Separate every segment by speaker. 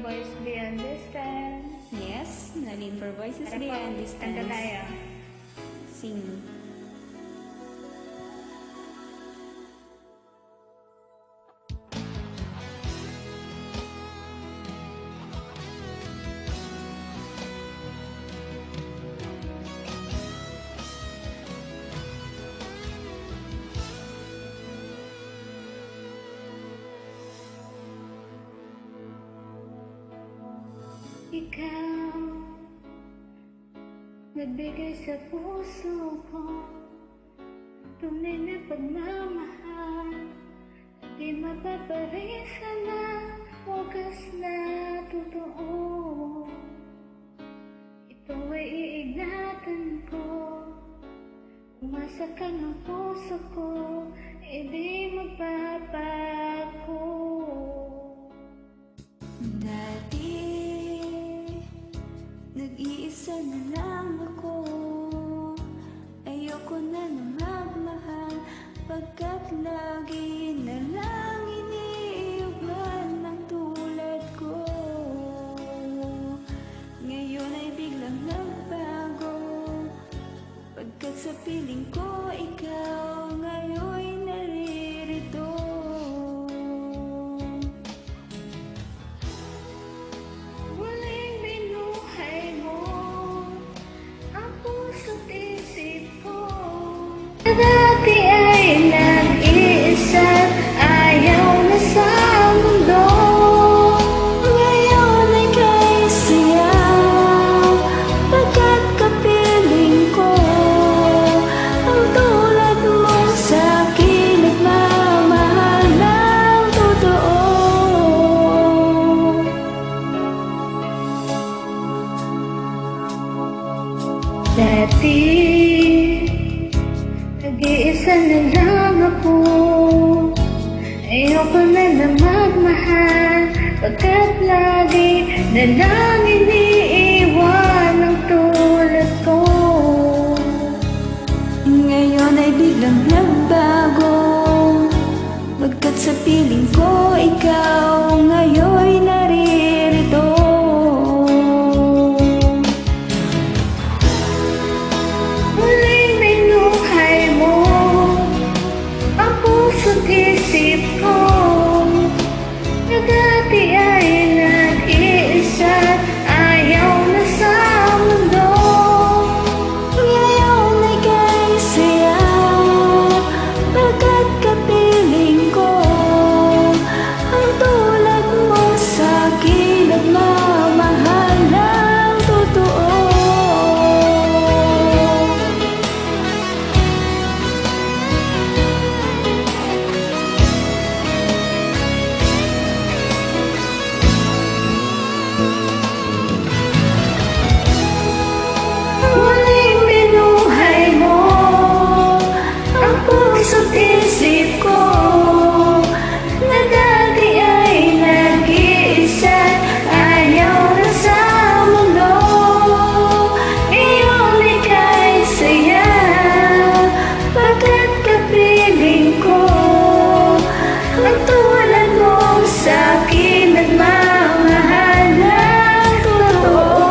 Speaker 1: Voice Beyond Distance.
Speaker 2: Yes, Nalin for Voices
Speaker 1: Tara po,
Speaker 2: Beyond
Speaker 1: kanta
Speaker 2: Distance.
Speaker 1: tayo.
Speaker 2: Sing.
Speaker 1: Ikaw, nagbigay sa puso ko tunay na pagmamahal. Di mapaparisan ng wagas na totoo. Ito ay iingatan ko. Umasa ka ng puso ko, hindi magpapago.
Speaker 2: Dati, nag-iisa na lang ako. Ayoko na magmahal, pagkat lagi na lang iniiwan ng tulad ko. Ngayon ay biglang nagbago, pagkat sa piling ko ikaw ngayon naririto.
Speaker 1: Muling binuhay mo ang puso't isip ko. Dati ay nag-iisa, ayaw na sa mundo.
Speaker 2: Ngayon ay kay siya, pagkat kapiling ko ang tulad mo sa'kin at mamahal ng totoo.
Speaker 1: Dati, nag-iisa na lang ako. Ayoko na magmahal, pagkat lagi na lang iniiwan ang tulad ko.
Speaker 2: Ngayon ay biglang nagbago, pagkat sa piling ko ikaw ngayon naririto.
Speaker 1: Muling binuhay mo ang puso't isip ko. Na dati ay nag-iisa, ayaw na sa mundo.
Speaker 2: Ngayon ay kay siya, pagkat kapiling ko ang tulad mo sa'kin at mamahal ng totoo.
Speaker 1: Muling binuhay mo ang puso't isip ko. Na dati ay nag-iisa, ayaw na sa mundo. Ngayon ay kay saya, pagkat kapiling ko ang tulad mo sa'kin at mamahal ng totoo.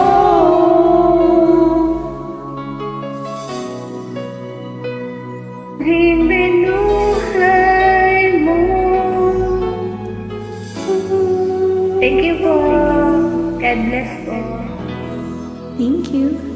Speaker 1: Muling binuhay mo. Thank you po. God bless po.
Speaker 2: Thank you.